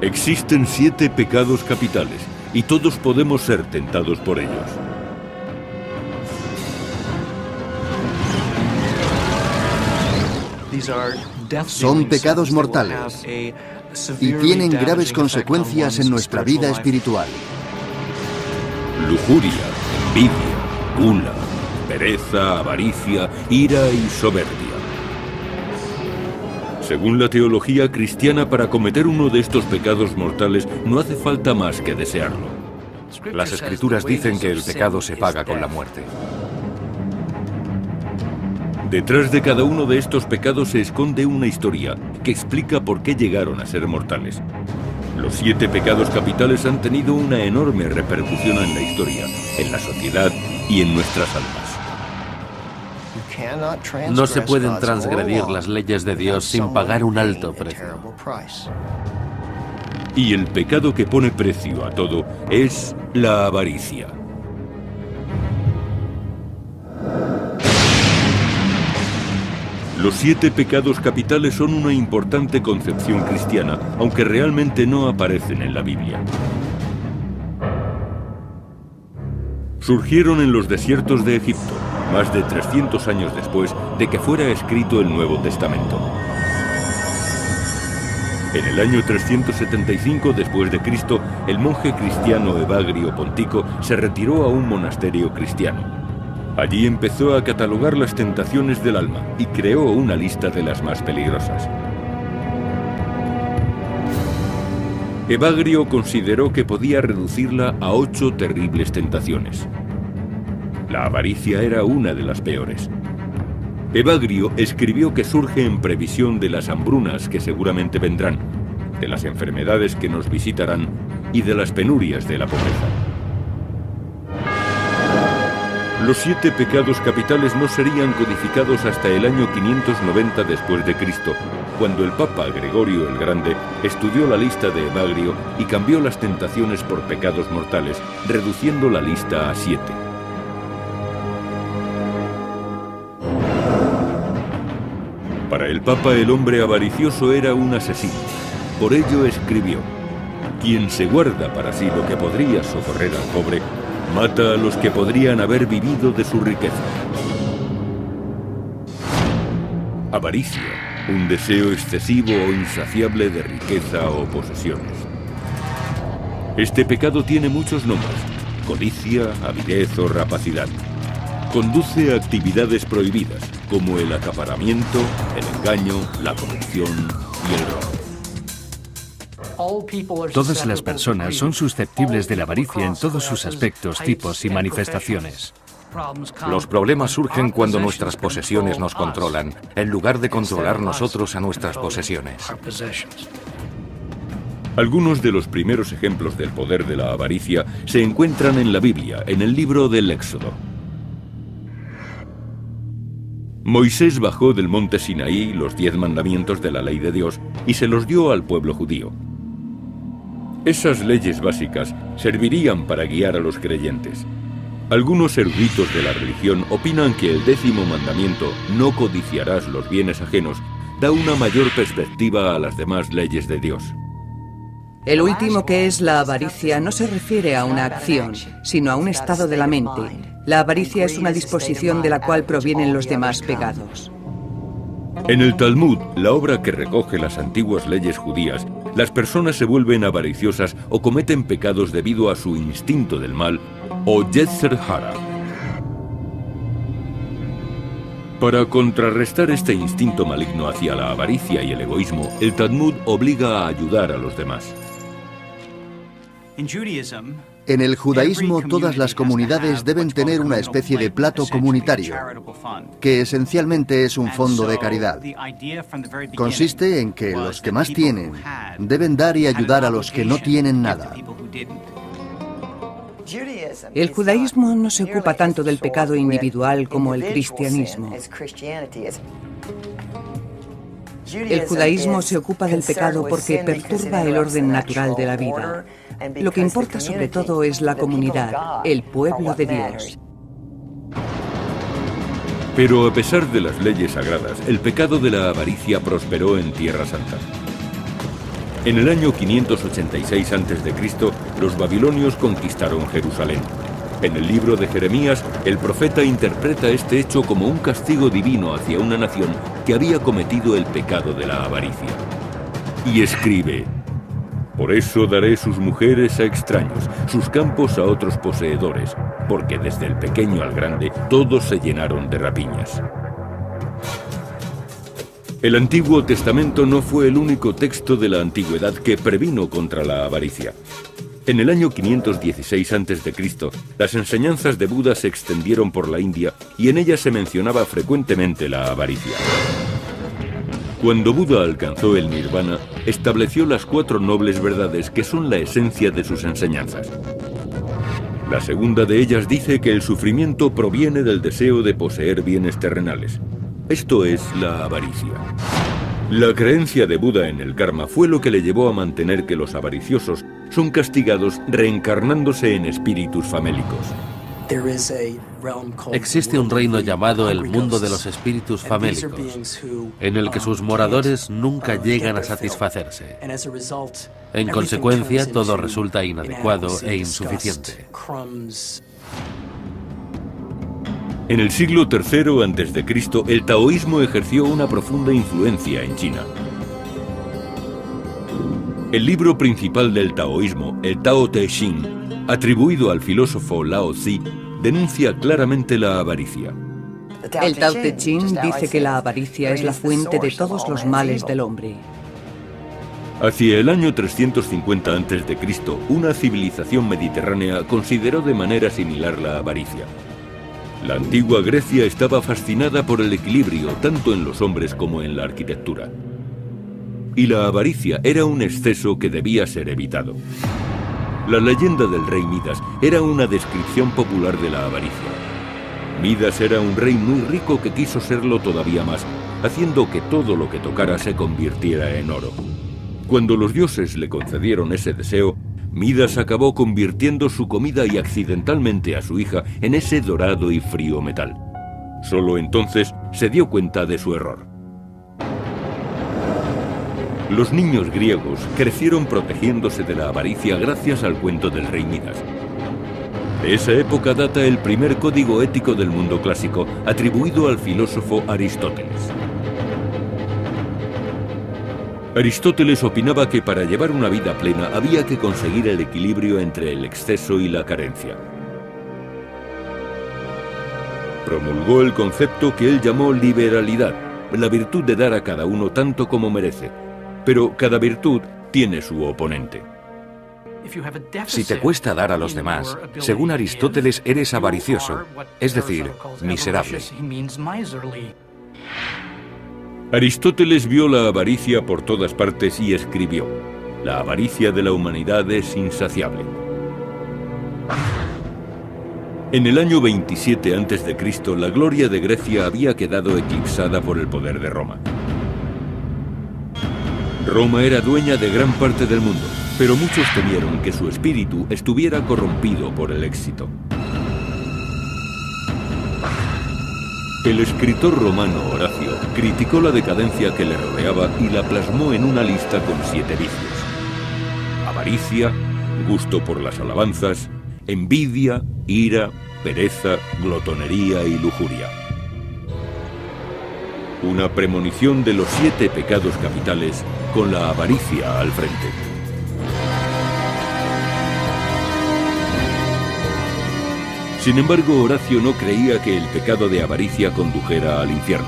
Existen 7 pecados capitales y todos podemos ser tentados por ellos. Son pecados mortales y tienen graves consecuencias en nuestra vida espiritual. Lujuria, envidia, gula, pereza, avaricia, ira y soberbia. Según la teología cristiana, para cometer uno de estos pecados mortales no hace falta más que desearlo. Las Escrituras dicen que el pecado se paga con la muerte. Detrás de cada uno de estos pecados se esconde una historia que explica por qué llegaron a ser mortales. Los 7 pecados capitales han tenido una enorme repercusión en la historia, en la sociedad y en nuestras almas. No se pueden transgredir las leyes de Dios sin pagar un alto precio. Y el pecado que pone precio a todo es la avaricia. Los 7 pecados capitales son una importante concepción cristiana, aunque realmente no aparecen en la Biblia. Surgieron en los desiertos de Egipto, más de 300 años después de que fuera escrito el Nuevo Testamento. En el año 375 después de Cristo, el monje cristiano Evagrio Pontico se retiró a un monasterio cristiano. Allí empezó a catalogar las tentaciones del alma y creó una lista de las más peligrosas. Evagrio consideró que podía reducirla a 8 terribles tentaciones. La avaricia era una de las peores. Evagrio escribió que surge en previsión de las hambrunas que seguramente vendrán, de las enfermedades que nos visitarán y de las penurias de la pobreza. Los 7 pecados capitales no serían codificados hasta el año 590 después de Cristo, cuando el Papa Gregorio el Grande estudió la lista de Evagrio y cambió las tentaciones por pecados mortales, reduciendo la lista a 7. Para el Papa, el hombre avaricioso era un asesino. Por ello escribió: quien se guarda para sí lo que podría socorrer al pobre, mata a los que podrían haber vivido de su riqueza. Avaricia, un deseo excesivo o insaciable de riqueza o posesiones. Este pecado tiene muchos nombres: codicia, avidez o rapacidad. Conduce a actividades prohibidas, como el acaparamiento, el engaño, la corrupción y el robo. Todas las personas son susceptibles de la avaricia en todos sus aspectos, tipos y manifestaciones. Los problemas surgen cuando nuestras posesiones nos controlan, en lugar de controlar nosotros a nuestras posesiones. Algunos de los primeros ejemplos del poder de la avaricia se encuentran en la Biblia, en el libro del Éxodo. Moisés bajó del monte Sinaí los 10 mandamientos de la ley de Dios y se los dio al pueblo judío. Esas leyes básicas servirían para guiar a los creyentes. Algunos eruditos de la religión opinan que el 10º mandamiento, no codiciarás los bienes ajenos, da una mayor perspectiva a las demás leyes de Dios. El último, que es la avaricia, no se refiere a una acción, sino a un estado de la mente. La avaricia es una disposición de la cual provienen los demás pecados. En el Talmud, la obra que recoge las antiguas leyes judías, las personas se vuelven avariciosas o cometen pecados debido a su instinto del mal o Yetzer Hara. Para contrarrestar este instinto maligno hacia la avaricia y el egoísmo, el Talmud obliga a ayudar a los demás. En el judaísmo, todas las comunidades deben tener una especie de plato comunitario, que esencialmente es un fondo de caridad. Consiste en que los que más tienen deben dar y ayudar a los que no tienen nada. El judaísmo no se ocupa tanto del pecado individual como el cristianismo. El judaísmo se ocupa del pecado porque perturba el orden natural de la vida. Lo que importa sobre todo es la comunidad, el pueblo de Dios. Pero a pesar de las leyes sagradas, el pecado de la avaricia prosperó en Tierra Santa. En el año 586 a.C., los babilonios conquistaron Jerusalén. En el libro de Jeremías, el profeta interpreta este hecho como un castigo divino hacia una nación que había cometido el pecado de la avaricia. Y escribe: por eso daré sus mujeres a extraños, sus campos a otros poseedores, porque desde el pequeño al grande todos se llenaron de rapiñas. El Antiguo Testamento no fue el único texto de la antigüedad que previno contra la avaricia. En el año 516 a.C., las enseñanzas de Buda se extendieron por la India y en ellas se mencionaba frecuentemente la avaricia. Cuando Buda alcanzó el nirvana, estableció las 4 nobles verdades que son la esencia de sus enseñanzas. La segunda de ellas dice que el sufrimiento proviene del deseo de poseer bienes terrenales. Esto es la avaricia. La creencia de Buda en el karma fue lo que le llevó a mantener que los avariciosos son castigados reencarnándose en espíritus famélicos. Existe un reino llamado el mundo de los espíritus famélicos, en el que sus moradores nunca llegan a satisfacerse. En consecuencia, todo resulta inadecuado e insuficiente. En el siglo III a.C., el taoísmo ejerció una profunda influencia en China. El libro principal del taoísmo, el Tao Te Ching, atribuido al filósofo Lao Tzu, denuncia claramente la avaricia. El Tao Te Ching dice que la avaricia es la fuente de todos los males del hombre. Hacia el año 350 a.C., una civilización mediterránea consideró de manera similar la avaricia. La antigua Grecia estaba fascinada por el equilibrio tanto en los hombres como en la arquitectura. Y la avaricia era un exceso que debía ser evitado. La leyenda del rey Midas era una descripción popular de la avaricia. Midas era un rey muy rico que quiso serlo todavía más, haciendo que todo lo que tocara se convirtiera en oro. Cuando los dioses le concedieron ese deseo, Midas acabó convirtiendo su comida y accidentalmente a su hija en ese dorado y frío metal. Solo entonces se dio cuenta de su error. Los niños griegos crecieron protegiéndose de la avaricia gracias al cuento del rey Midas. De esa época data el primer código ético del mundo clásico, atribuido al filósofo Aristóteles. Aristóteles opinaba que para llevar una vida plena había que conseguir el equilibrio entre el exceso y la carencia. Promulgó el concepto que él llamó liberalidad, la virtud de dar a cada uno tanto como merece, pero cada virtud tiene su oponente. Si te cuesta dar a los demás, según Aristóteles eres avaricioso, es decir, miserable. Aristóteles vio la avaricia por todas partes y escribió: la avaricia de la humanidad es insaciable. En el año 27 a.C., la gloria de Grecia había quedado eclipsada por el poder de Roma. Roma era dueña de gran parte del mundo, pero muchos temieron que su espíritu estuviera corrompido por el éxito. El escritor romano Horacio criticó la decadencia que le rodeaba y la plasmó en una lista con 7 vicios: avaricia, gusto por las alabanzas, envidia, ira, pereza, glotonería y lujuria. Una premonición de los 7 pecados capitales con la avaricia al frente. Sin embargo, Horacio no creía que el pecado de avaricia condujera al infierno.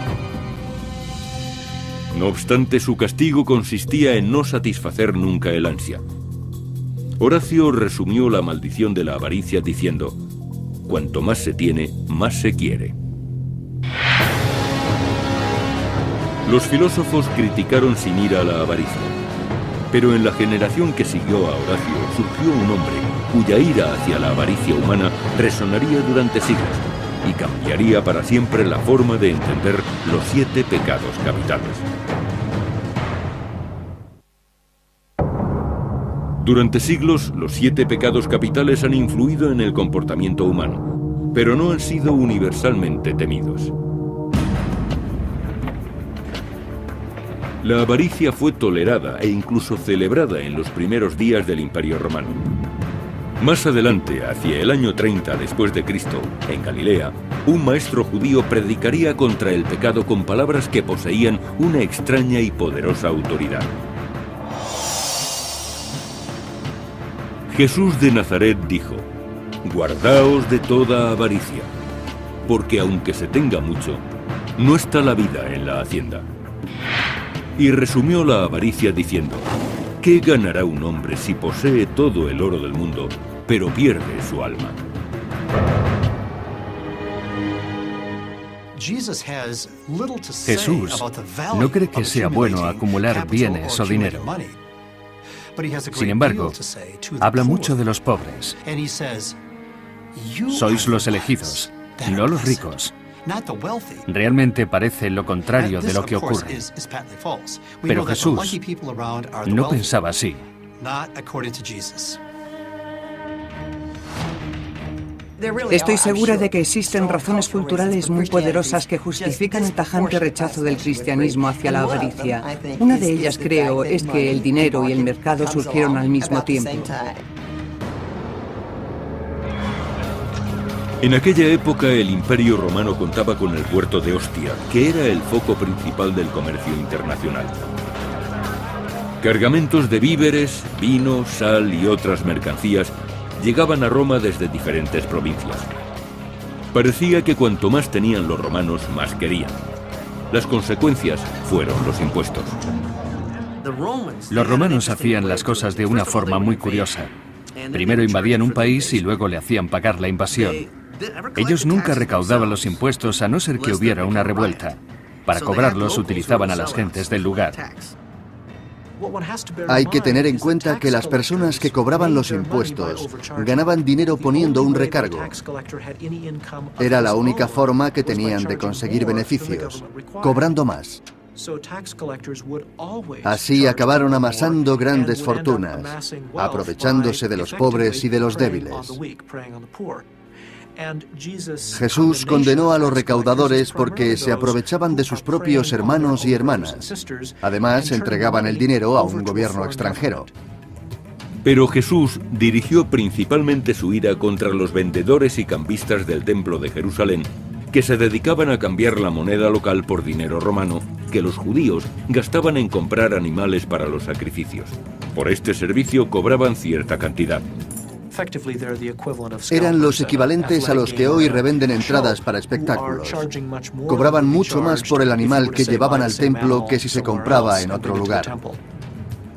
No obstante, su castigo consistía en no satisfacer nunca el ansia. Horacio resumió la maldición de la avaricia diciendo: cuanto más se tiene, más se quiere. Los filósofos criticaron sin ira la avaricia, pero en la generación que siguió a Horacio surgió un hombre cuya ira hacia la avaricia humana resonaría durante siglos y cambiaría para siempre la forma de entender los 7 pecados capitales. Durante siglos, los 7 pecados capitales han influido en el comportamiento humano, pero no han sido universalmente temidos. La avaricia fue tolerada e incluso celebrada en los primeros días del Imperio Romano. Más adelante, hacia el año 30 después de Cristo, en Galilea, un maestro judío predicaría contra el pecado con palabras que poseían una extraña y poderosa autoridad. Jesús de Nazaret dijo: «Guardaos de toda avaricia, porque aunque se tenga mucho, no está la vida en la hacienda». Y resumió la avaricia diciendo: ¿qué ganará un hombre si posee todo el oro del mundo, pero pierde su alma? Jesús no cree que sea bueno acumular bienes o dinero. Sin embargo, habla mucho de los pobres. Sois los elegidos, no los ricos. Realmente parece lo contrario de lo que ocurre. Pero Jesús no pensaba así. Estoy segura de que existen razones culturales muy poderosas que justifican el tajante rechazo del cristianismo hacia la avaricia. Una de ellas, creo, es que el dinero y el mercado surgieron al mismo tiempo. En aquella época el Imperio Romano contaba con el puerto de Ostia, que era el foco principal del comercio internacional. Cargamentos de víveres, vino, sal y otras mercancías llegaban a Roma desde diferentes provincias. Parecía que cuanto más tenían los romanos, más querían. Las consecuencias fueron los impuestos. Los romanos hacían las cosas de una forma muy curiosa. Primero invadían un país y luego le hacían pagar la invasión. Ellos nunca recaudaban los impuestos a no ser que hubiera una revuelta. Para cobrarlos utilizaban a las gentes del lugar. Hay que tener en cuenta que las personas que cobraban los impuestos ganaban dinero poniendo un recargo. Era la única forma que tenían de conseguir beneficios, cobrando más. Así acabaron amasando grandes fortunas, aprovechándose de los pobres y de los débiles. Jesús condenó a los recaudadores porque se aprovechaban de sus propios hermanos y hermanas. Además, entregaban el dinero a un gobierno extranjero. Pero Jesús dirigió principalmente su ira contra los vendedores y cambistas del templo de Jerusalén, que se dedicaban a cambiar la moneda local por dinero romano, que los judíos gastaban en comprar animales para los sacrificios. Por este servicio cobraban cierta cantidad. Eran los equivalentes a los que hoy revenden entradas para espectáculos. Cobraban mucho más por el animal que llevaban al templo que si se compraba en otro lugar.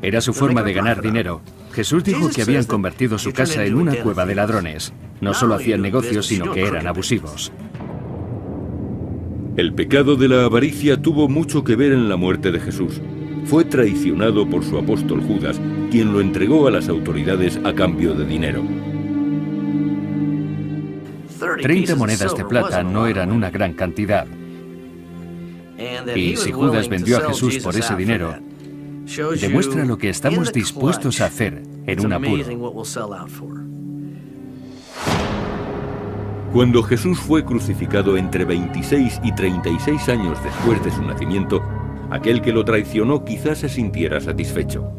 Era su forma de ganar dinero. Jesús dijo que habían convertido su casa en una cueva de ladrones. No solo hacían negocios, sino que eran abusivos. El pecado de la avaricia tuvo mucho que ver en la muerte de Jesús. Fue traicionado por su apóstol Judas, quien lo entregó a las autoridades a cambio de dinero. 30 monedas de plata no eran una gran cantidad. Y si Judas vendió a Jesús por ese dinero, demuestra lo que estamos dispuestos a hacer en un apuro. Cuando Jesús fue crucificado entre 26 y 36 años después de su nacimiento, aquel que lo traicionó quizás se sintiera satisfecho.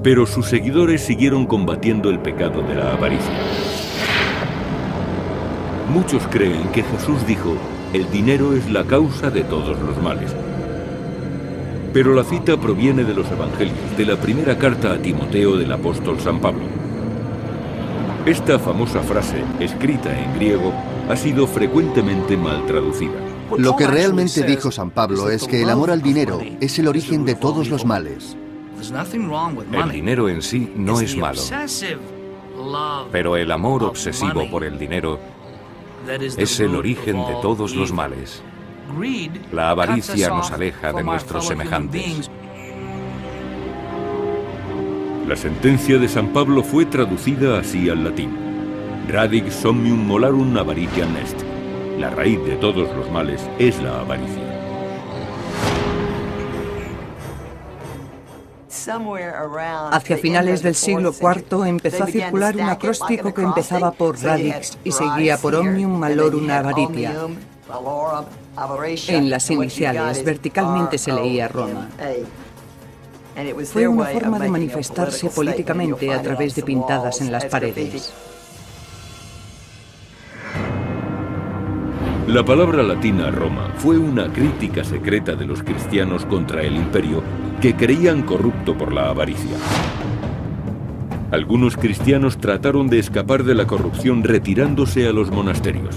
Pero sus seguidores siguieron combatiendo el pecado de la avaricia. Muchos creen que Jesús dijo: el dinero es la causa de todos los males. Pero la cita proviene de los Evangelios, de la primera carta a Timoteo del apóstol San Pablo. Esta famosa frase, escrita en griego, ha sido frecuentemente mal traducida. Lo que realmente dijo San Pablo es que el amor al dinero es el origen de todos los males. El dinero en sí no es malo, pero el amor obsesivo por el dinero es el origen de todos los males. La avaricia nos aleja de nuestros semejantes. La sentencia de San Pablo fue traducida así al latín: Radix omnium molarum avaritiam est. La raíz de todos los males es la avaricia. Hacia finales del siglo IV empezó a circular un acróstico que empezaba por radix y seguía por omnium malorum avaritia. En las iniciales, verticalmente se leía Roma. Fue una forma de manifestarse políticamente a través de pintadas en las paredes. La palabra latina Roma fue una crítica secreta de los cristianos contra el imperio que creían corrupto por la avaricia. Algunos cristianos trataron de escapar de la corrupción retirándose a los monasterios.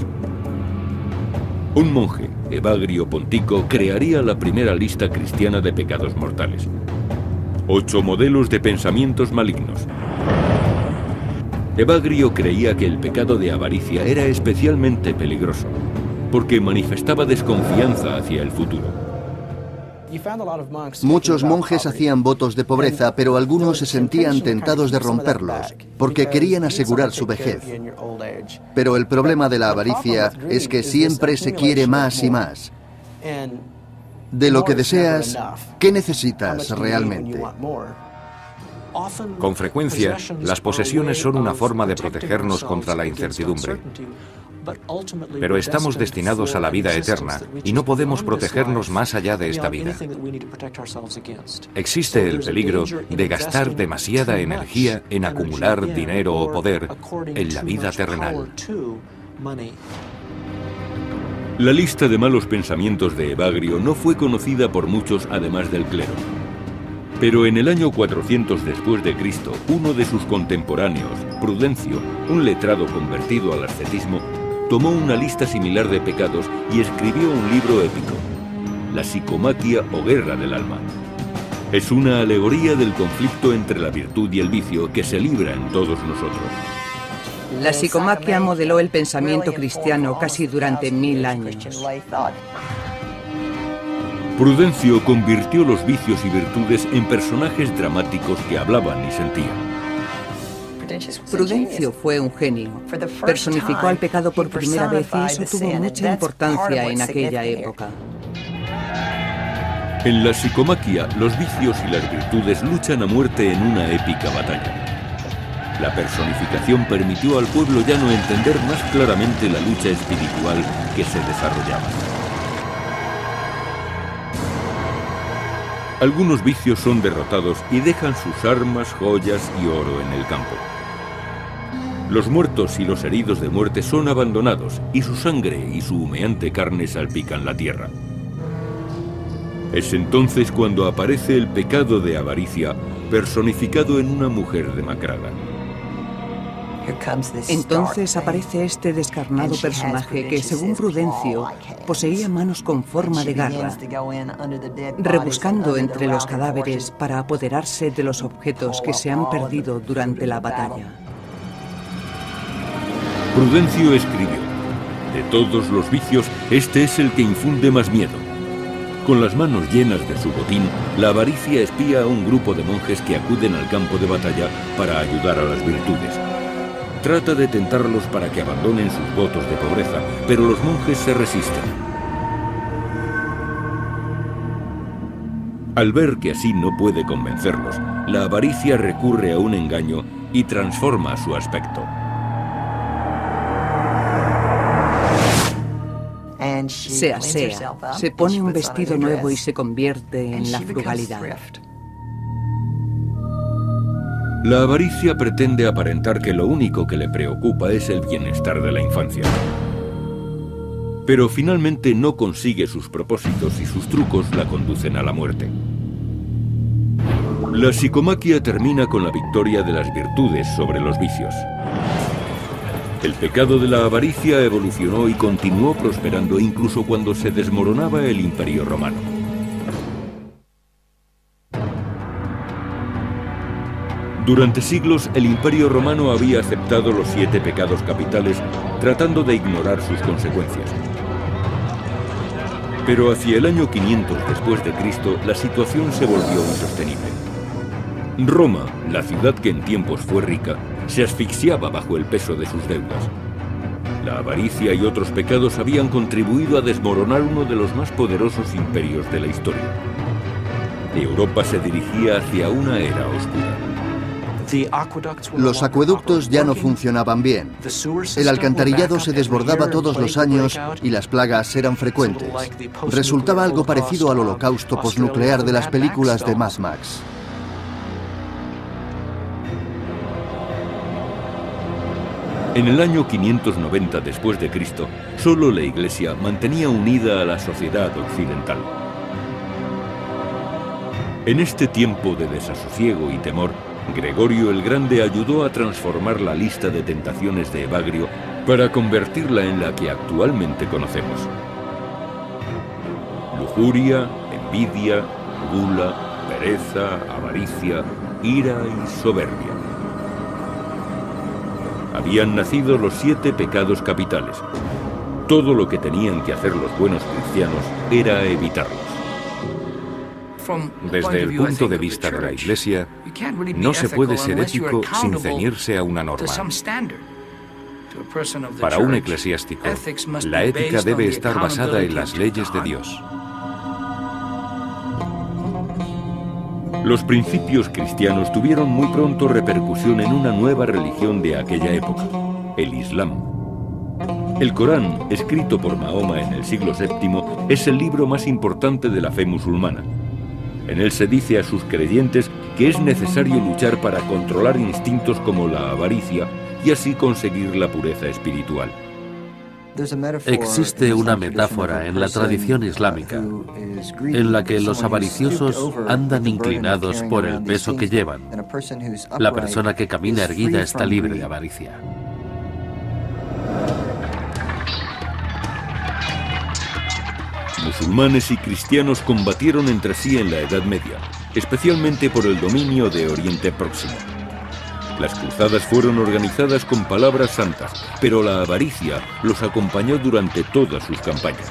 Un monje, Evagrio Pontico, crearía la primera lista cristiana de pecados mortales. 8 modelos de pensamientos malignos. Evagrio creía que el pecado de avaricia era especialmente peligroso, porque manifestaba desconfianza hacia el futuro. Muchos monjes hacían votos de pobreza, pero algunos se sentían tentados de romperlos, porque querían asegurar su vejez. Pero el problema de la avaricia es que siempre se quiere más y más. De lo que deseas, ¿qué necesitas realmente? Con frecuencia, las posesiones son una forma de protegernos contra la incertidumbre. Pero estamos destinados a la vida eterna y no podemos protegernos más allá de esta vida. Existe el peligro de gastar demasiada energía en acumular dinero o poder en la vida terrenal. La lista de malos pensamientos de Evagrio no fue conocida por muchos además del clero. Pero en el año 400 después de Cristo, uno de sus contemporáneos, Prudencio, un letrado convertido al ascetismo, tomó una lista similar de pecados y escribió un libro épico, La Psicomaquia o Guerra del Alma. Es una alegoría del conflicto entre la virtud y el vicio que se libra en todos nosotros. La psicomaquia modeló el pensamiento cristiano casi durante 1000 años. Prudencio convirtió los vicios y virtudes en personajes dramáticos que hablaban y sentían. Prudencio fue un genio. Personificó al pecado por primera vez y eso tuvo mucha importancia en aquella época. En la psicomaquia, los vicios y las virtudes luchan a muerte en una épica batalla. La personificación permitió al pueblo llano entender más claramente la lucha espiritual que se desarrollaba. Algunos vicios son derrotados y dejan sus armas, joyas y oro en el campo. Los muertos y los heridos de muerte son abandonados y su sangre y su humeante carne salpican la tierra. Es entonces cuando aparece el pecado de avaricia personificado en una mujer demacrada. Entonces aparece este descarnado personaje que, según Prudencio, poseía manos con forma de garra, rebuscando entre los cadáveres para apoderarse de los objetos que se han perdido durante la batalla. Prudencio escribió: de todos los vicios, este es el que infunde más miedo. Con las manos llenas de su botín, la avaricia espía a un grupo de monjes que acuden al campo de batalla para ayudar a las virtudes. Trata de tentarlos para que abandonen sus votos de pobreza, pero los monjes se resisten. Al ver que así no puede convencerlos, la avaricia recurre a un engaño y transforma su aspecto. Se asea, se pone un vestido nuevo y se convierte en la frugalidad. La avaricia pretende aparentar que lo único que le preocupa es el bienestar de la infancia. Pero finalmente no consigue sus propósitos y sus trucos la conducen a la muerte. La psicomaquia termina con la victoria de las virtudes sobre los vicios. El pecado de la avaricia evolucionó y continuó prosperando incluso cuando se desmoronaba el Imperio Romano. Durante siglos, el Imperio Romano había aceptado los 7 pecados capitales, tratando de ignorar sus consecuencias. Pero hacia el año 500 después de Cristo, la situación se volvió insostenible. Roma, la ciudad que en tiempos fue rica, se asfixiaba bajo el peso de sus deudas. La avaricia y otros pecados habían contribuido a desmoronar uno de los más poderosos imperios de la historia. Europa se dirigía hacia una era oscura. Los acueductos ya no funcionaban bien. El alcantarillado se desbordaba todos los años y las plagas eran frecuentes. Resultaba algo parecido al holocausto posnuclear de las películas de Mad Max. En el año 590 después de Cristo, solo la Iglesia mantenía unida a la sociedad occidental. En este tiempo de desasosiego y temor, Gregorio el Grande ayudó a transformar la lista de tentaciones de Evagrio para convertirla en la que actualmente conocemos: lujuria, envidia, gula, pereza, avaricia, ira y soberbia. Habían nacido los 7 pecados capitales. Todo lo que tenían que hacer los buenos cristianos era evitarlos. Desde el punto de vista de la Iglesia, no se puede ser ético sin ceñirse a una norma. Para un eclesiástico, la ética debe estar basada en las leyes de Dios. Los principios cristianos tuvieron muy pronto repercusión en una nueva religión de aquella época, el Islam. El Corán, escrito por Mahoma en el siglo VII, es el libro más importante de la fe musulmana. En él se dice a sus creyentes que es necesario luchar para controlar instintos como la avaricia y así conseguir la pureza espiritual. Existe una metáfora en la tradición islámica en la que los avariciosos andan inclinados por el peso que llevan. La persona que camina erguida está libre de avaricia. Musulmanes y cristianos combatieron entre sí en la Edad Media, especialmente por el dominio de Oriente Próximo. Las cruzadas fueron organizadas con palabras santas, pero la avaricia los acompañó durante todas sus campañas.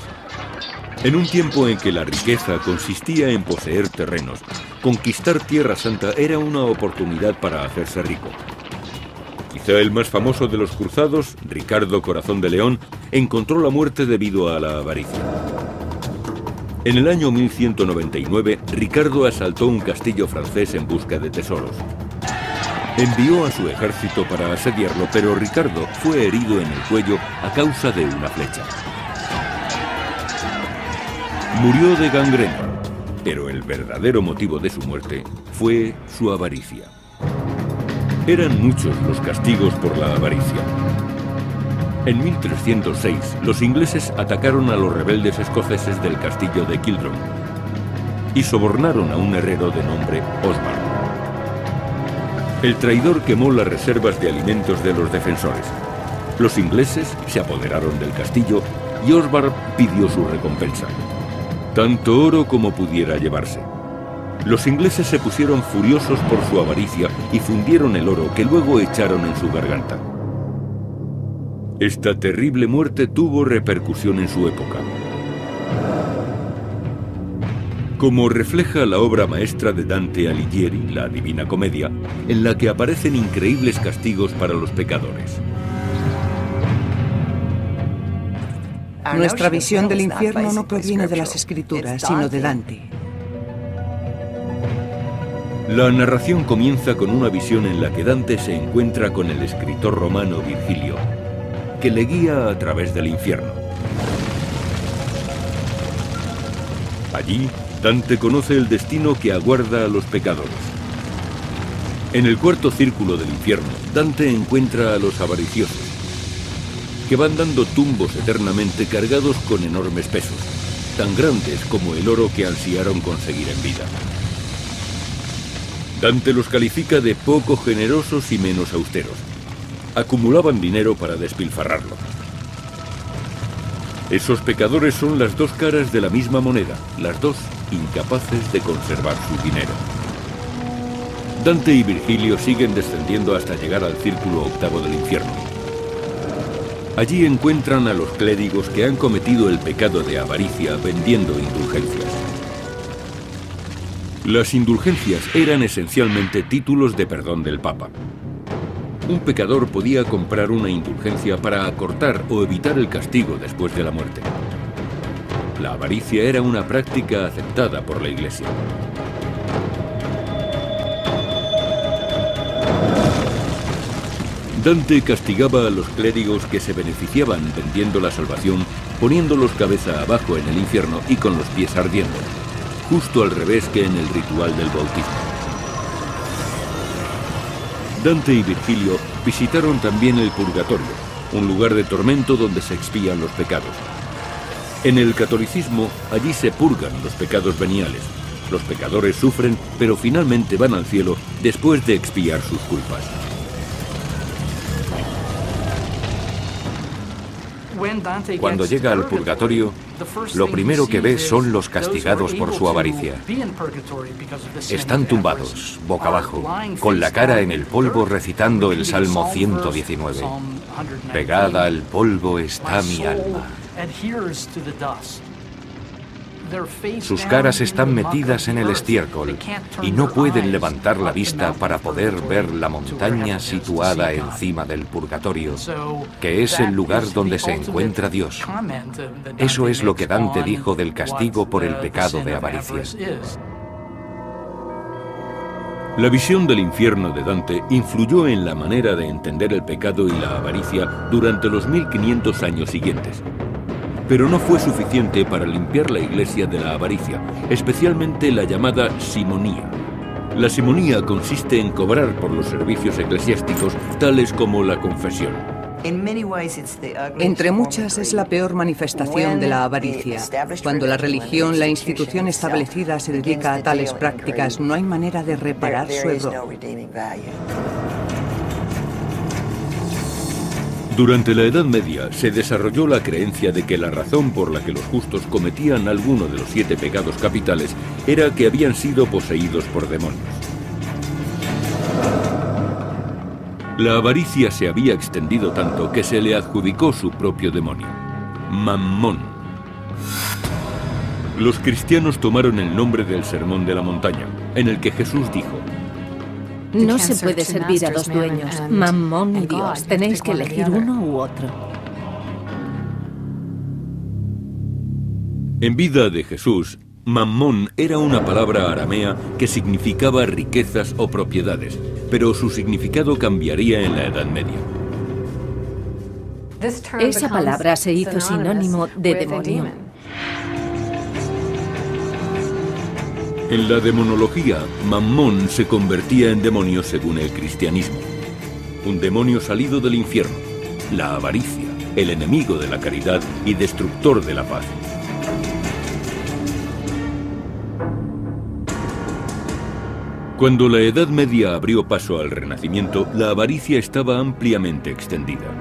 En un tiempo en que la riqueza consistía en poseer terrenos, conquistar Tierra Santa era una oportunidad para hacerse rico. Quizá el más famoso de los cruzados, Ricardo Corazón de León, encontró la muerte debido a la avaricia. En el año 1199, Ricardo asaltó un castillo francés en busca de tesoros. Envió a su ejército para asediarlo, pero Ricardo fue herido en el cuello a causa de una flecha. Murió de gangrena, pero el verdadero motivo de su muerte fue su avaricia. Eran muchos los castigos por la avaricia. En 1306, los ingleses atacaron a los rebeldes escoceses del castillo de Kildrum y sobornaron a un herrero de nombre Osbar. El traidor quemó las reservas de alimentos de los defensores. Los ingleses se apoderaron del castillo y Osbar pidió su recompensa: tanto oro como pudiera llevarse. Los ingleses se pusieron furiosos por su avaricia y fundieron el oro que luego echaron en su garganta. Esta terrible muerte tuvo repercusión en su época. Como refleja la obra maestra de Dante Alighieri, la Divina Comedia, en la que aparecen increíbles castigos para los pecadores. Nuestra visión del infierno no proviene de las Escrituras, sino de Dante. La narración comienza con una visión en la que Dante se encuentra con el escritor romano Virgilio, que le guía a través del infierno. Allí, Dante conoce el destino que aguarda a los pecadores. En el cuarto círculo del infierno, Dante encuentra a los avariciosos, que van dando tumbos eternamente cargados con enormes pesos, tan grandes como el oro que ansiaron conseguir en vida. Dante los califica de poco generosos y menos austeros. Acumulaban dinero para despilfarrarlo. Esos pecadores son las dos caras de la misma moneda, las dos incapaces de conservar su dinero. Dante y Virgilio siguen descendiendo hasta llegar al círculo octavo del infierno. Allí encuentran a los clérigos que han cometido el pecado de avaricia vendiendo indulgencias. Las indulgencias eran esencialmente títulos de perdón del Papa. Un pecador podía comprar una indulgencia para acortar o evitar el castigo después de la muerte. La avaricia era una práctica aceptada por la Iglesia. Dante castigaba a los clérigos que se beneficiaban vendiendo la salvación, poniéndolos cabeza abajo en el infierno y con los pies ardiendo, justo al revés que en el ritual del bautismo. Dante y Virgilio visitaron también el purgatorio, un lugar de tormento donde se expían los pecados. En el catolicismo, allí se purgan los pecados veniales. Los pecadores sufren, pero finalmente van al cielo después de expiar sus culpas. Cuando llega al purgatorio, lo primero que ve son los castigados por su avaricia. Están tumbados, boca abajo, con la cara en el polvo recitando el Salmo 119. Pegada al polvo está mi alma. Sus caras están metidas en el estiércol y no pueden levantar la vista para poder ver la montaña situada encima del purgatorio, que es el lugar donde se encuentra Dios. Eso es lo que Dante dijo del castigo por el pecado de avaricia. La visión del infierno de Dante influyó en la manera de entender el pecado y la avaricia durante los 1500 años siguientes. Pero no fue suficiente para limpiar la Iglesia de la avaricia, especialmente la llamada simonía. La simonía consiste en cobrar por los servicios eclesiásticos, tales como la confesión. Entre muchas es la peor manifestación de la avaricia. Cuando la religión, la institución establecida, se dedica a tales prácticas, no hay manera de reparar su error. Durante la Edad Media se desarrolló la creencia de que la razón por la que los justos cometían alguno de los 7 pecados capitales era que habían sido poseídos por demonios. La avaricia se había extendido tanto que se le adjudicó su propio demonio, Mammón. Los cristianos tomaron el nombre del Sermón de la Montaña, en el que Jesús dijo: no se puede servir a dos dueños, Mammón y Dios. Tenéis que elegir uno u otro. En vida de Jesús, Mammón era una palabra aramea que significaba riquezas o propiedades, pero su significado cambiaría en la Edad Media. Esa palabra se hizo sinónimo de demonio. En la demonología, Mammón se convertía en demonio según el cristianismo. Un demonio salido del infierno, la avaricia, el enemigo de la caridad y destructor de la paz. Cuando la Edad Media abrió paso al Renacimiento, la avaricia estaba ampliamente extendida.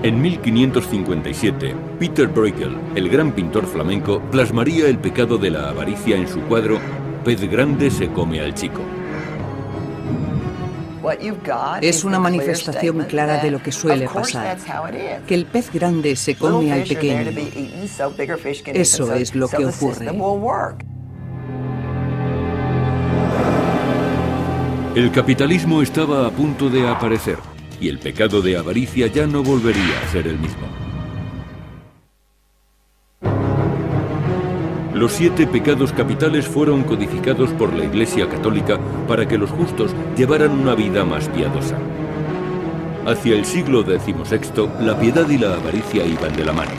En 1557, Peter Bruegel, el gran pintor flamenco, plasmaría el pecado de la avaricia en su cuadro Pez grande se come al chico. Es una manifestación clara de lo que suele pasar, que el pez grande se come al pequeño. Eso es lo que ocurre. El capitalismo estaba a punto de aparecer, y el pecado de avaricia ya no volvería a ser el mismo. Los 7 pecados capitales fueron codificados por la Iglesia Católica para que los justos llevaran una vida más piadosa. Hacia el siglo XVI, la piedad y la avaricia iban de la mano.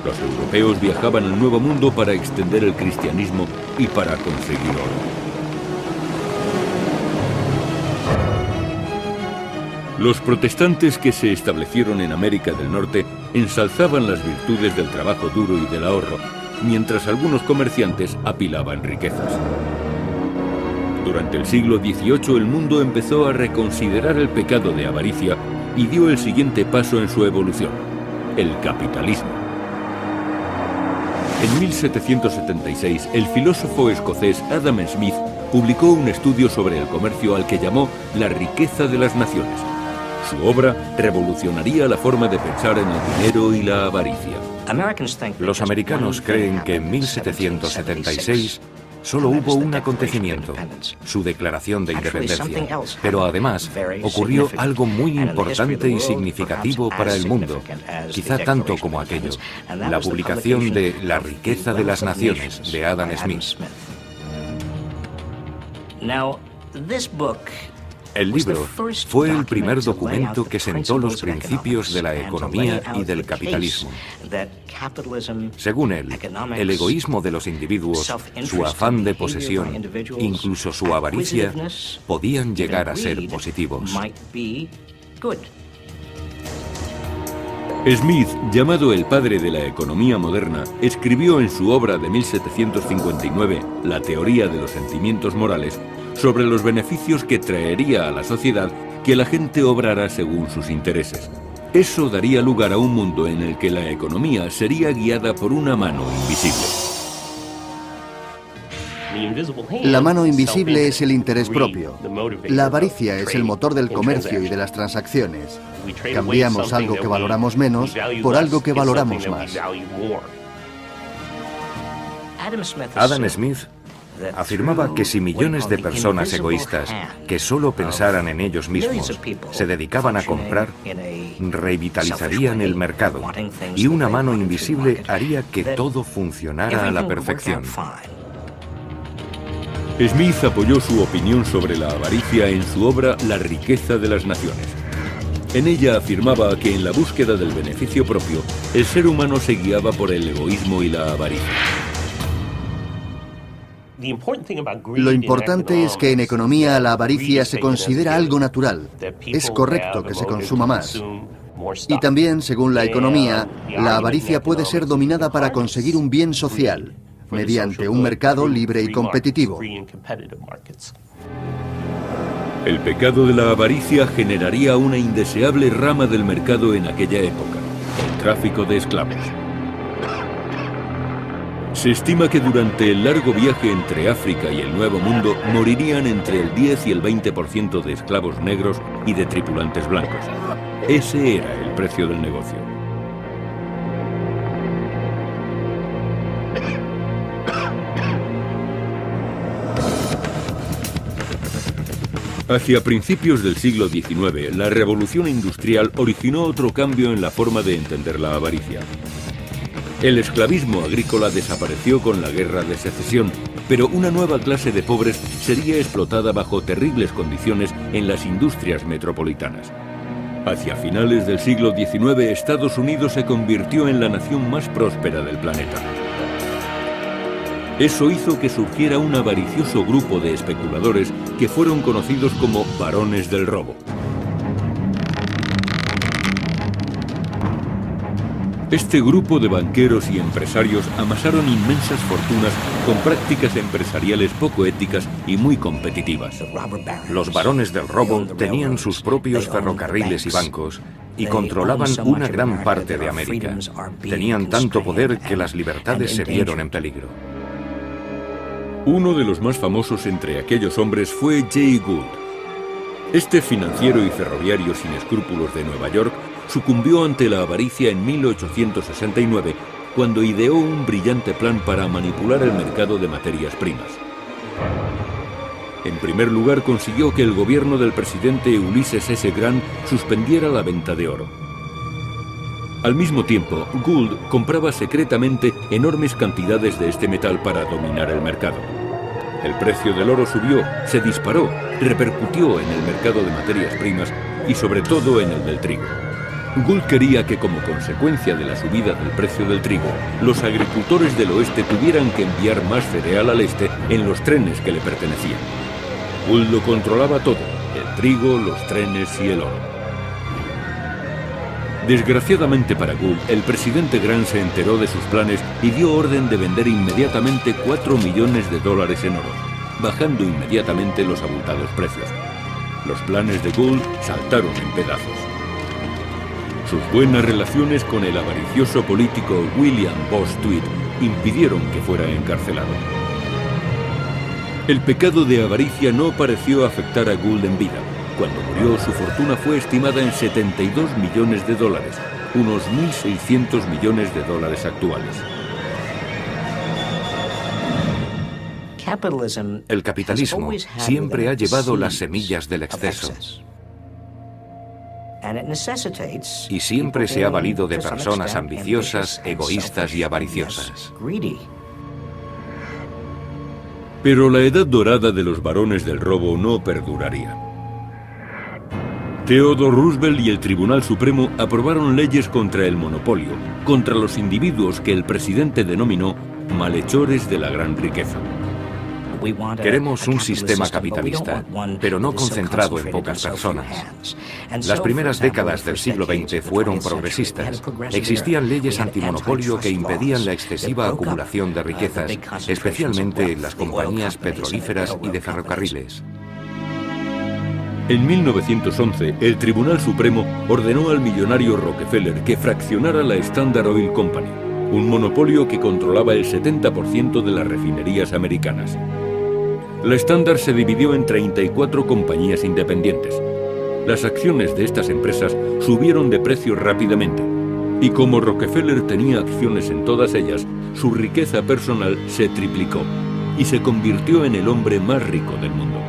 Los europeos viajaban al Nuevo Mundo para extender el cristianismo y para conseguir oro. Los protestantes que se establecieron en América del Norte ensalzaban las virtudes del trabajo duro y del ahorro, mientras algunos comerciantes apilaban riquezas. Durante el siglo XVIII el mundo empezó a reconsiderar el pecado de avaricia y dio el siguiente paso en su evolución, el capitalismo. En 1776, el filósofo escocés Adam Smith publicó un estudio sobre el comercio al que llamó La riqueza de las naciones. Su obra revolucionaría la forma de pensar en el dinero y la avaricia. Los americanos creen que en 1776 solo hubo un acontecimiento, su declaración de independencia. Pero además ocurrió algo muy importante y significativo para el mundo, quizá tanto como aquello, la publicación de La riqueza de las naciones de Adam Smith. El libro fue el primer documento que sentó los principios de la economía y del capitalismo. Según él, el egoísmo de los individuos, su afán de posesión, incluso su avaricia, podían llegar a ser positivos. Smith, llamado el padre de la economía moderna, escribió en su obra de 1759, La teoría de los sentimientos morales, sobre los beneficios que traería a la sociedad que la gente obrara según sus intereses. Eso daría lugar a un mundo en el que la economía sería guiada por una mano invisible. La mano invisible es el interés propio. La avaricia es el motor del comercio y de las transacciones. Cambiamos algo que valoramos menos por algo que valoramos más. Adam Smith afirmaba que si millones de personas egoístas que solo pensaran en ellos mismos se dedicaban a comprar, revitalizarían el mercado y una mano invisible haría que todo funcionara a la perfección. Smith apoyó su opinión sobre la avaricia en su obra La riqueza de las naciones. En ella afirmaba que en la búsqueda del beneficio propio, el ser humano se guiaba por el egoísmo y la avaricia. Lo importante es que en economía la avaricia se considera algo natural. Es correcto que se consuma más. Y también, según la economía, la avaricia puede ser dominada para conseguir un bien social, mediante un mercado libre y competitivo. El pecado de la avaricia generaría una indeseable rama del mercado en aquella época, el tráfico de esclavos. Se estima que durante el largo viaje entre África y el Nuevo Mundo morirían entre el 10 y el 20% de esclavos negros y de tripulantes blancos. Ese era el precio del negocio. Hacia principios del siglo XIX, la revolución industrial originó otro cambio en la forma de entender la avaricia. El esclavismo agrícola desapareció con la Guerra de Secesión, pero una nueva clase de pobres sería explotada bajo terribles condiciones en las industrias metropolitanas. Hacia finales del siglo XIX, Estados Unidos se convirtió en la nación más próspera del planeta. Eso hizo que surgiera un avaricioso grupo de especuladores que fueron conocidos como barones del robo. Este grupo de banqueros y empresarios amasaron inmensas fortunas con prácticas empresariales poco éticas y muy competitivas. Los barones del robo tenían sus propios ferrocarriles y bancos y controlaban una gran parte de América. Tenían tanto poder que las libertades se vieron en peligro. Uno de los más famosos entre aquellos hombres fue Jay Gould. Este financiero y ferroviario sin escrúpulos de Nueva York sucumbió ante la avaricia en 1869, cuando ideó un brillante plan para manipular el mercado de materias primas. En primer lugar, consiguió que el gobierno del presidente Ulysses S. Grant suspendiera la venta de oro. Al mismo tiempo, Gould compraba secretamente enormes cantidades de este metal para dominar el mercado. El precio del oro subió, se disparó, repercutió en el mercado de materias primas y sobre todo en el del trigo. Gould quería que como consecuencia de la subida del precio del trigo, los agricultores del oeste tuvieran que enviar más cereal al este en los trenes que le pertenecían. Gould lo controlaba todo, el trigo, los trenes y el oro. Desgraciadamente para Gould, el presidente Grant se enteró de sus planes y dio orden de vender inmediatamente $4 millones en oro, bajando inmediatamente los abultados precios. Los planes de Gould saltaron en pedazos. Sus buenas relaciones con el avaricioso político William Boss Tweed impidieron que fuera encarcelado. El pecado de avaricia no pareció afectar a Gould en vida. Cuando murió, su fortuna fue estimada en $72 millones, unos 1.600 millones de dólares actuales. El capitalismo siempre ha llevado las semillas del exceso y siempre se ha valido de personas ambiciosas, egoístas y avariciosas. Pero la edad dorada de los barones del robo no perduraría. Theodore Roosevelt y el Tribunal Supremo aprobaron leyes contra el monopolio, contra los individuos que el presidente denominó malhechores de la gran riqueza. Queremos un sistema capitalista, pero no concentrado en pocas personas. Las primeras décadas del siglo XX fueron progresistas. Existían leyes antimonopolio que impedían la excesiva acumulación de riquezas, especialmente en las compañías petrolíferas y de ferrocarriles. En 1911, el Tribunal Supremo ordenó al millonario Rockefeller que fraccionara la Standard Oil Company, un monopolio que controlaba el 70% de las refinerías americanas. La Standard se dividió en 34 compañías independientes. Las acciones de estas empresas subieron de precio rápidamente, y como Rockefeller tenía acciones en todas ellas, su riqueza personal se triplicó y se convirtió en el hombre más rico del mundo.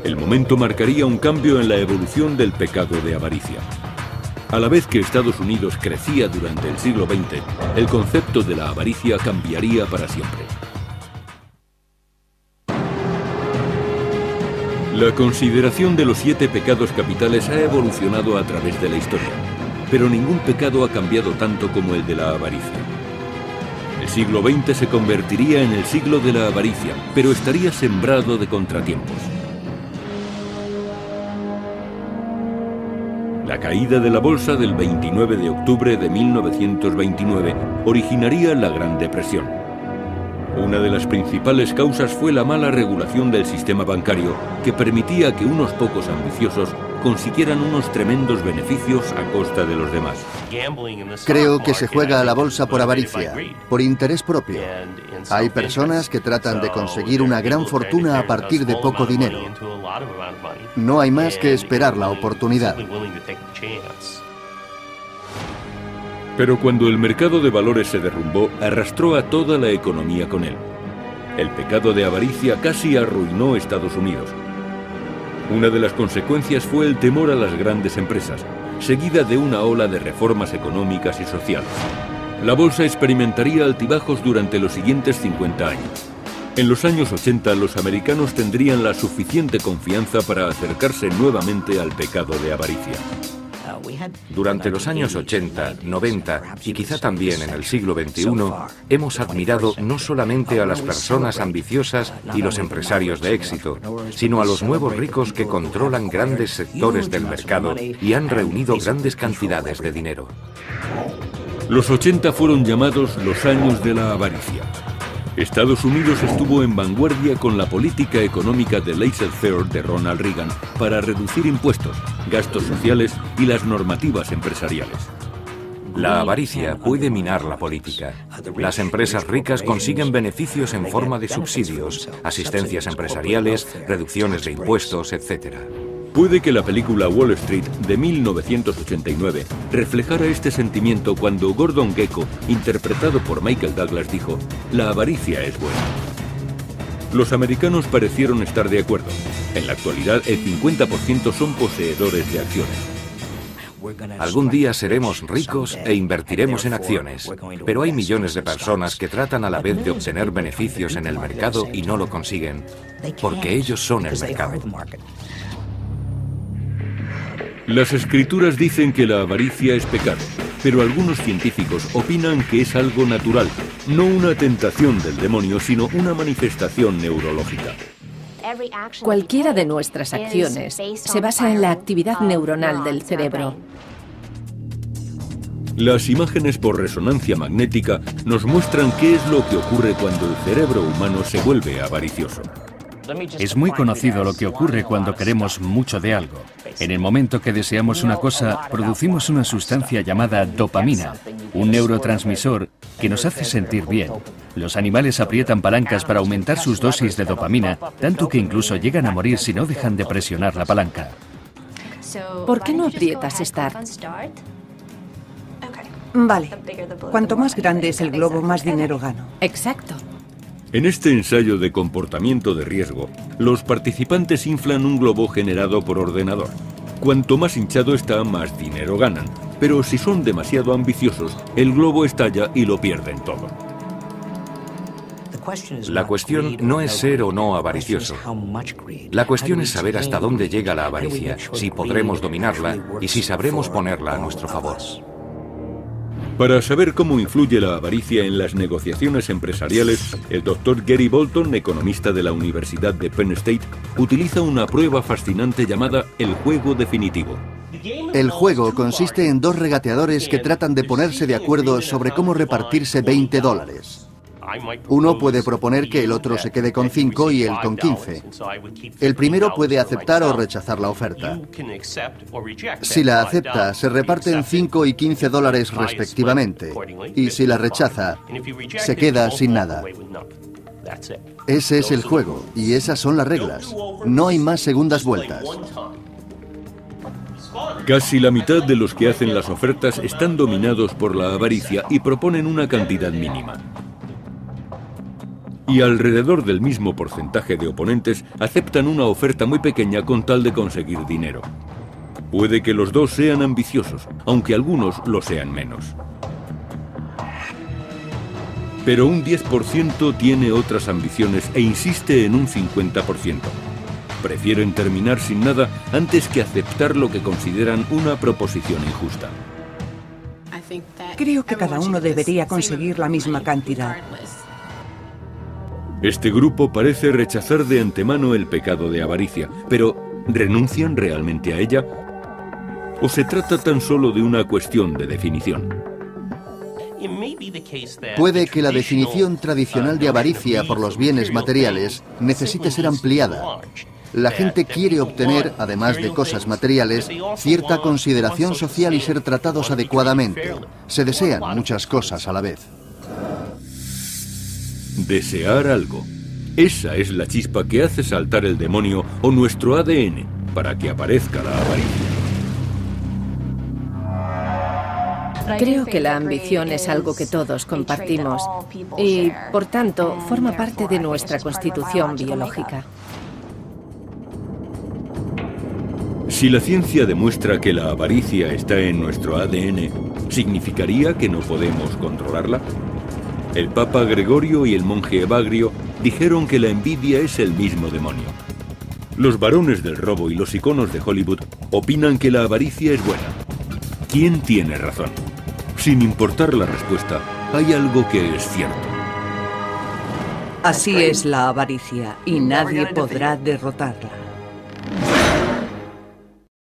El momento marcaría un cambio en la evolución del pecado de avaricia. A la vez que Estados Unidos crecía durante el siglo XX, el concepto de la avaricia cambiaría para siempre. La consideración de los 7 pecados capitales ha evolucionado a través de la historia, pero ningún pecado ha cambiado tanto como el de la avaricia. El siglo XX se convertiría en el siglo de la avaricia, pero estaría sembrado de contratiempos. La caída de la bolsa del 29 de octubre de 1929 originaría la Gran Depresión. Una de las principales causas fue la mala regulación del sistema bancario, que permitía que unos pocos ambiciosos consiguieran unos tremendos beneficios a costa de los demás. Creo que se juega a la bolsa por avaricia, por interés propio. Hay personas que tratan de conseguir una gran fortuna a partir de poco dinero. No hay más que esperar la oportunidad. Pero cuando el mercado de valores se derrumbó, arrastró a toda la economía con él. El pecado de avaricia casi arruinó Estados Unidos. Una de las consecuencias fue el temor a las grandes empresas, seguida de una ola de reformas económicas y sociales. La bolsa experimentaría altibajos durante los siguientes 50 años. En los años 80, los americanos tendrían la suficiente confianza para acercarse nuevamente al pecado de avaricia. Durante los años 80, 90 y quizá también en el siglo XXI, hemos admirado no solamente a las personas ambiciosas y los empresarios de éxito, sino a los nuevos ricos que controlan grandes sectores del mercado y han reunido grandes cantidades de dinero. Los 80 fueron llamados los años de la avaricia. Estados Unidos estuvo en vanguardia con la política económica de laissez-faire de Ronald Reagan para reducir impuestos, gastos sociales y las normativas empresariales. La avaricia puede minar la política. Las empresas ricas consiguen beneficios en forma de subsidios, asistencias empresariales, reducciones de impuestos, etc. Puede que la película Wall Street de 1989 reflejara este sentimiento cuando Gordon Gekko, interpretado por Michael Douglas, dijo: "La avaricia es buena". Los americanos parecieron estar de acuerdo. En la actualidad, el 50% son poseedores de acciones. Algún día seremos ricos e invertiremos en acciones, pero hay millones de personas que tratan a la vez de obtener beneficios en el mercado y no lo consiguen, porque ellos son el mercado. Las escrituras dicen que la avaricia es pecado, pero algunos científicos opinan que es algo natural, no una tentación del demonio, sino una manifestación neurológica. Cualquiera de nuestras acciones se basa en la actividad neuronal del cerebro. Las imágenes por resonancia magnética nos muestran qué es lo que ocurre cuando el cerebro humano se vuelve avaricioso. Es muy conocido lo que ocurre cuando queremos mucho de algo. En el momento que deseamos una cosa, producimos una sustancia llamada dopamina, un neurotransmisor que nos hace sentir bien. Los animales aprietan palancas para aumentar sus dosis de dopamina, tanto que incluso llegan a morir si no dejan de presionar la palanca. ¿Por qué no aprietas Start? Vale. Cuanto más grande es el globo, más dinero gano. Exacto. En este ensayo de comportamiento de riesgo, los participantes inflan un globo generado por ordenador. Cuanto más hinchado está, más dinero ganan. Pero si son demasiado ambiciosos, el globo estalla y lo pierden todo. La cuestión no es ser o no avaricioso. La cuestión es saber hasta dónde llega la avaricia, si podremos dominarla y si sabremos ponerla a nuestro favor. Para saber cómo influye la avaricia en las negociaciones empresariales, el Dr. Gary Bolton, economista de la Universidad de Penn State, utiliza una prueba fascinante llamada el juego definitivo. El juego consiste en dos regateadores que tratan de ponerse de acuerdo sobre cómo repartirse $20. Uno puede proponer que el otro se quede con 5 y él con 15. El primero puede aceptar o rechazar la oferta. Si la acepta, se reparten 5 y $15 respectivamente. Y si la rechaza, se queda sin nada. Ese es el juego y esas son las reglas. No hay más segundas vueltas. Casi la mitad de los que hacen las ofertas están dominados por la avaricia y proponen una cantidad mínima. Y alrededor del mismo porcentaje de oponentes aceptan una oferta muy pequeña con tal de conseguir dinero. Puede que los dos sean ambiciosos, aunque algunos lo sean menos. Pero un 10% tiene otras ambiciones e insiste en un 50%. Prefieren terminar sin nada antes que aceptar lo que consideran una proposición injusta. Creo que cada uno debería conseguir la misma cantidad. Este grupo parece rechazar de antemano el pecado de avaricia, pero ¿renuncian realmente a ella? ¿O se trata tan solo de una cuestión de definición? Puede que la definición tradicional de avaricia por los bienes materiales necesite ser ampliada. La gente quiere obtener, además de cosas materiales, cierta consideración social y ser tratados adecuadamente. Se desean muchas cosas a la vez. Desear algo. Esa es la chispa que hace saltar el demonio o nuestro ADN para que aparezca la avaricia. Creo que la ambición es algo que todos compartimos y, por tanto, forma parte de nuestra constitución biológica. Si la ciencia demuestra que la avaricia está en nuestro ADN, ¿significaría que no podemos controlarla? El Papa Gregorio y el monje Evagrio dijeron que la envidia es el mismo demonio. Los varones del robo y los iconos de Hollywood opinan que la avaricia es buena. ¿Quién tiene razón? Sin importar la respuesta, hay algo que es cierto. Así es la avaricia y nadie podrá derrotarla.